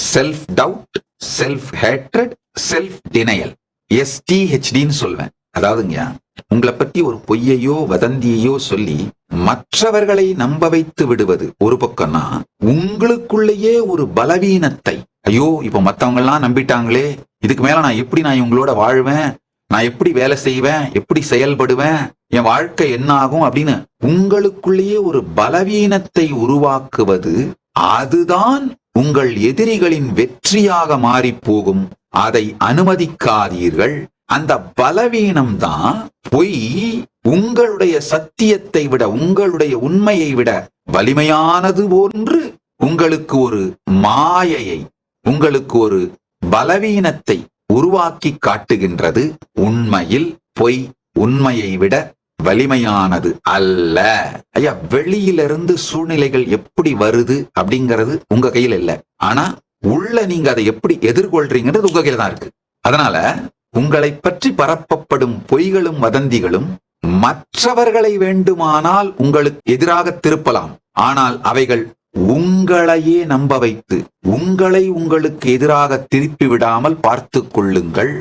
Self doubt, self hatred, self denial, STHDன்னு சொல்வேன். அதாவதுங்க, உங்களை பத்தி ஒரு பொய்யையோ வதந்தியையோ சொல்லி மற்றவர்களை நம்ப வைத்து விடுவது ஒரு பக்கம்னா, உங்களுக்குள்ளேயே ஒரு பலவீனத்தை, ஐயோ இப்ப மத்தவங்க எல்லாம் நம்பிட்டாங்களே, இதுக்கு மேல நான் எப்படி இவங்களோட வாழ்வேன், நான் எப்படி வேலை செய்வேன், எப்படி செயல்படுவேன், என் வாழ்க்கை என்ன ஆகும் அப்படின்னு உங்களுக்குள்ளேயே ஒரு பலவீனத்தை உருவாக்குவது, அதுதான் உங்கள் எதிரிகளின் வெற்றியாக மாறி போகும். அதை அனுமதிக்காதீர்கள். அந்த பலவீனம் தான் பொய் உங்களுடைய சத்தியத்தை விட, உங்களுடைய உண்மையை விட வலிமையானது போன்று உங்களுக்கு ஒரு மாயையை, உங்களுக்கு ஒரு பலவீனத்தை உருவாக்கி காட்டுகின்றது. உண்மையில் பொய் உண்மையை விட வலிமையானது அல்ல. ஐயா, வெளியிலிருந்து சூழ்நிலைகள் எப்படி வருது அப்படிங்கிறது உங்க கையில இல்ல. ஆனா உள்ள நீங்க அதை எப்படி எதிர்கொள்றீங்கிறது உங்க கையில தான் இருக்கு. அதனால உங்களை பற்றி பரப்பப்படும் பொய்களும் வதந்திகளும் மற்றவர்களை வேண்டுமானால் உங்களுக்கு எதிராக திருப்பலாம். ஆனால் அவைகள் உங்களையே நம்ப வைத்து உங்களை உங்களுக்கு எதிராக திருப்பி விடாமல் பார்த்துக் கொள்ளுங்கள்.